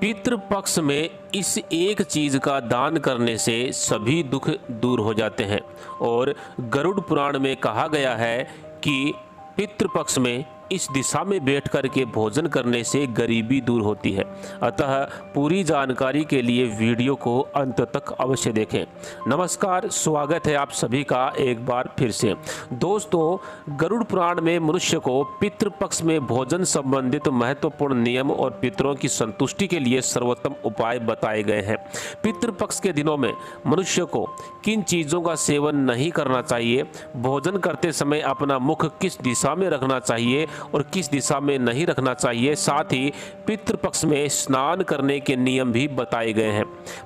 पितृपक्ष में इस एक चीज का दान करने से सभी दुख दूर हो जाते हैं और गरुड़ पुराण में कहा गया है कि पितृपक्ष में इस दिशा में बैठ कर के भोजन करने से गरीबी दूर होती है। अतः पूरी जानकारी के लिए वीडियो को अंत तक अवश्य देखें। नमस्कार, स्वागत है आप सभी का एक बार फिर से। दोस्तों, गरुड़ पुराण में मनुष्य को पितृपक्ष में भोजन संबंधित महत्वपूर्ण नियम और पितरों की संतुष्टि के लिए सर्वोत्तम उपाय बताए गए हैं। पितृपक्ष के दिनों में मनुष्य को किन चीज़ों का सेवन नहीं करना चाहिए, भोजन करते समय अपना मुख किस दिशा में रखना चाहिए और किस दिशा में नहीं रखना चाहिए, साथ ही पितृपक्ष में स्नान करने के नियम भी बताए गए हैं।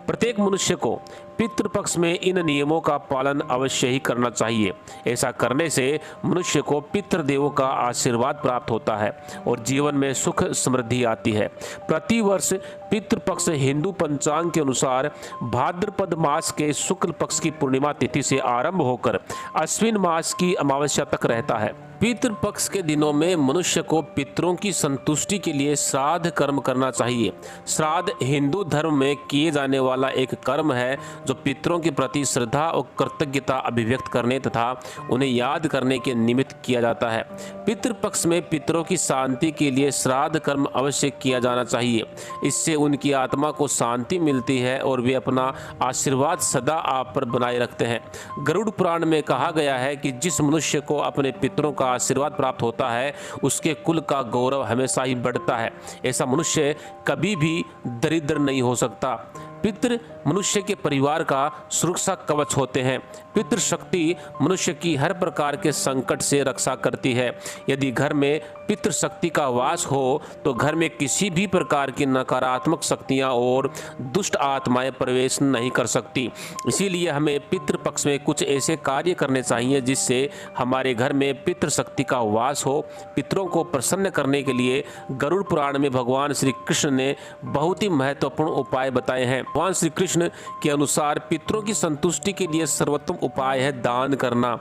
प्रत्येक मनुष्य को पितृपक्ष में इन नियमों का पालन अवश्य ही करना चाहिए। ऐसा करने से मनुष्य को पितृदेवों का आशीर्वाद प्राप्त होता है और जीवन में सुख समृद्धि आती है। प्रतिवर्ष पितृपक्ष हिंदू पंचांग के अनुसार भाद्रपद मास के शुक्ल पक्ष की पूर्णिमा तिथि से आरंभ होकर अश्विन मास की अमावस्या तक रहता है। पितृपक्ष के दिनों में मनुष्य को पितरों की संतुष्टि के लिए श्राद्ध कर्म करना चाहिए। श्राद्ध हिंदू धर्म में किए जाने वाला एक कर्म है जो पितरों के प्रति श्रद्धा और कृतज्ञता अभिव्यक्त करने तथा उन्हें याद करने के निमित्त किया जाता है। पितृपक्ष में पितरों की शांति के लिए श्राद्ध कर्म अवश्य किया जाना चाहिए। इससे उनकी आत्मा को शांति मिलती है और वे अपना आशीर्वाद सदा आप पर बनाए रखते हैं। गरुड़ पुराण में कहा गया है कि जिस मनुष्य को अपने पितरों का आशीर्वाद प्राप्त होता है उसके कुल का गौरव हमेशा ही बढ़ता है। ऐसा मनुष्य कभी भी दरिद्र नहीं हो सकता। पितृ मनुष्य के परिवार का सुरक्षा कवच होते हैं। पितृ शक्ति मनुष्य की हर प्रकार के संकट से रक्षा करती है। यदि घर में पितृ शक्ति का वास हो तो घर में किसी भी प्रकार की नकारात्मक शक्तियां और दुष्ट आत्माएं प्रवेश नहीं कर सकती। इसीलिए हमें पितृपक्ष में कुछ ऐसे कार्य करने चाहिए जिससे हमारे घर में पितृ शक्ति का वास हो। पितरों को प्रसन्न करने के लिए गरुड़ पुराण में भगवान श्री कृष्ण ने बहुत ही महत्वपूर्ण उपाय बताए हैं। भगवान श्री कृष्ण के अनुसार पितरों की संतुष्टि के लिए सर्वोत्तम उपाय है दान करना,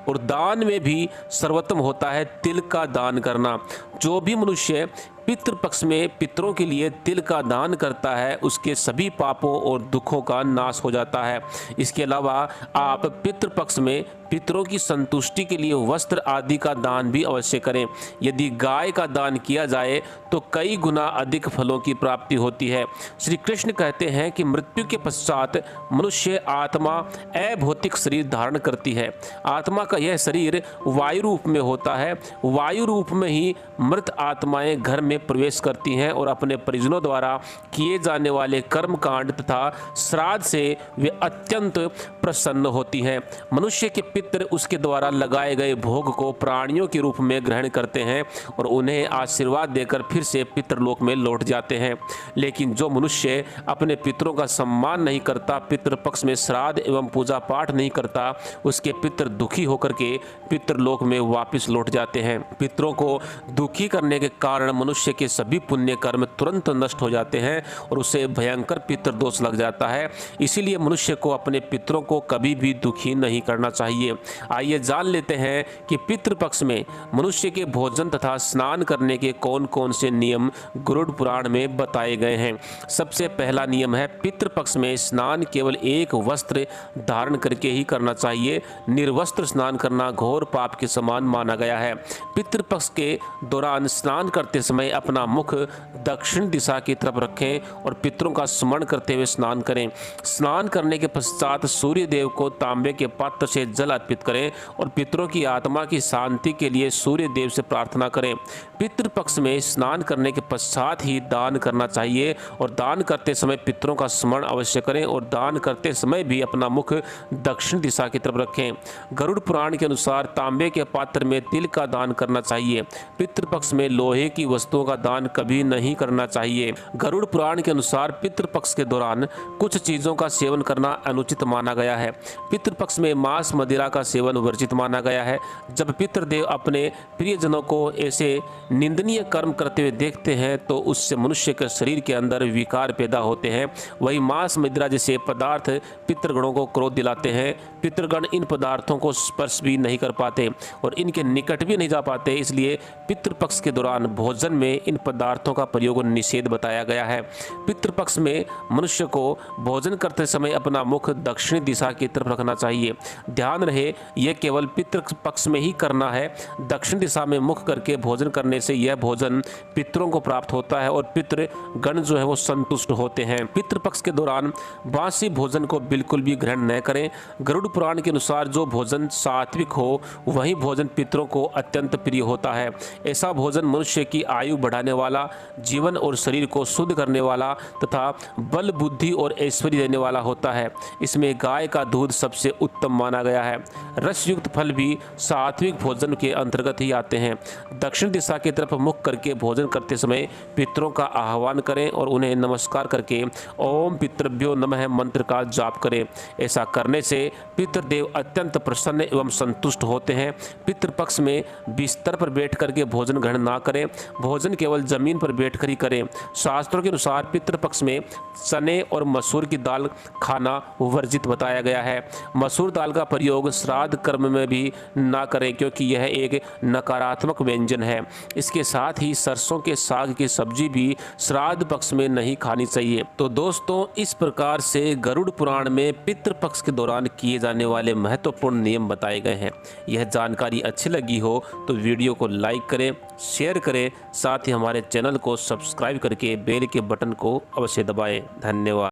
और दान में भी सर्वोत्तम होता है तिल का दान करना। जो भी मनुष्य पितृपक्ष में पितरों के लिए तिल का दान करता है उसके सभी पापों और दुखों का नाश हो जाता है। इसके अलावा आप पितृपक्ष में पितरों की संतुष्टि के लिए वस्त्र आदि का दान भी अवश्य करें। यदि गाय का दान किया जाए तो कई गुना अधिक फलों की प्राप्ति होती है। श्री कृष्ण कहते हैं कि मृत्यु के पश्चात मनुष्य आत्मा अभौतिक शरीर धारण करती है। आत्मा का यह शरीर वायु रूप में होता है। वायु रूप में ही मृत आत्माएं घर में प्रवेश करती हैं और अपने परिजनों द्वारा किए जाने वाले कर्म कांड तथा श्राद्ध से वे अत्यंत प्रसन्न होती हैं। मनुष्य के पितर उसके द्वारा लगाए गए भोग को प्राणियों के रूप में ग्रहण करते हैं और उन्हें आशीर्वाद देकर फिर से पितृलोक में लौट जाते हैं। लेकिन जो मनुष्य अपने पितरों का सम्मान नहीं करता, पितृपक्ष में श्राद्ध एवं पूजा पाठ नहीं करता, उसके पितर दुखी होकर के पितृलोक में वापस लौट जाते हैं। पितरों को दुखी करने के कारण मनुष्य के सभी पुण्य कर्म तुरंत नष्ट हो जाते हैं और उसे भयंकर पितृदोष लग जाता है। इसीलिए मनुष्य को अपने पितरों को कभी भी दुखी नहीं करना चाहिए। आइए जान लेते हैं कि पितृपक्ष में मनुष्य के भोजन तथा स्नान करने के कौन कौन से नियम गरुड़ पुराण में बताए गए हैं। सबसे पहला नियम है पितृपक्ष में स्नान केवल एक वस्त्र धारण करके ही करना चाहिए। निर्वस्त्र स्नान करना घोर पाप के समान माना गया है। पितृपक्ष के दौरान स्नान करते समय अपना मुख दक्षिण दिशा की तरफ रखें और पितरों का स्मरण करते हुए स्नान करें। स्नान करने के पश्चात सूर्य देव को तांबे के पात्र से जल अर्पित करें और पितरों की आत्मा की शांति के लिए सूर्य देव से प्रार्थना करें। पितृपक्ष में स्नान करने के पश्चात ही दान करना चाहिए और दान करते समय पितरों का स्मरण अवश्य करें और दान करते समय भी अपना मुख दक्षिण दिशा की तरफ रखें। गरुड़ पुराण के अनुसार तांबे के पात्र में तिल का दान करना चाहिए। पितृपक्ष में लोहे की वस्तुओं का दान कभी नहीं करना चाहिए। गरुड़ पुराण के अनुसार पितृपक्ष के दौरान कुछ चीजों का सेवन करना अनुचित माना गया है। पितृपक्ष में मांस, मदिरा, का सेवन वर्जित माना गया है। जब पितृदेव अपने प्रियजनों को ऐसे निंदनीय कर्म करते हुए देखते हैं तो उससे मनुष्य के शरीर के अंदर विकार पैदा होते हैं। वही मांस मदिरा जैसे पदार्थ पितृगणों को क्रोध दिलाते हैं। पितृगण इन पदार्थों को स्पर्श भी नहीं कर पाते और इनके निकट भी नहीं जा पाते, इसलिए पितृपक्ष के दौरान भोजन में इन पदार्थों का प्रयोग निषेध बताया गया है। पितृपक्ष में मनुष्य को भोजन करते समय अपना मुख दक्षिणी दिशा की तरफ रखना चाहिए। ध्यान रहे, यह केवल पितृपक्ष में ही करना है। दक्षिण दिशा में मुख करके भोजन करने से यह भोजन पितरों को प्राप्त होता है और पितृगण जो है वो संतुष्ट होते हैं। पितृपक्ष के दौरान बासी भोजन को बिल्कुल भी ग्रहण न करें। गरुड़ पुराण के अनुसार जो भोजन सात्विक हो वही भोजन पितरों को अत्यंत प्रिय होता है। ऐसा भोजन मनुष्य की आयु बढ़ाने वाला, जीवन और शरीर को शुद्ध करने वाला तथा बल, बुद्धि और ऐश्वर्य देने वाला होता है। इसमें गाय का दूध सबसे उत्तम माना गया है। रसयुक्त फल भी सात्विक भोजन के अंतर्गत ही आते हैं। दक्षिण दिशा की तरफ मुख करके भोजन करते समय पितरों का आह्वान करें और उन्हें नमस्कार करके ओम पितृभ्यो नमः मंत्र का जाप करें। ऐसा करने से पितृदेव अत्यंत प्रसन्न एवं संतुष्ट होते हैं। पितृपक्ष में बिस्तर पर बैठ करके भोजन ग्रहण ना करें, भोजन केवल जमीन पर बैठकर ही करें। शास्त्रों के अनुसार पितृपक्ष में चने और मसूर की दाल खाना वर्जित बताया गया है। मसूर दाल का प्रयोग श्राद्ध कर्म में भी ना करें क्योंकि यह एक नकारात्मक व्यंजन है। इसके साथ ही सरसों के साग की सब्जी भी श्राद्ध पक्ष में नहीं खानी चाहिए। तो दोस्तों, इस प्रकार से गरुड़ पुराण में पितृपक्ष के दौरान किए जाने वाले महत्वपूर्ण नियम बताए गए हैं। यह जानकारी अच्छी लगी हो तो वीडियो को लाइक करें, शेयर करें, साथ ही हमारे चैनल को सब्सक्राइब करके बेल के बटन को अवश्य दबाएं। धन्यवाद।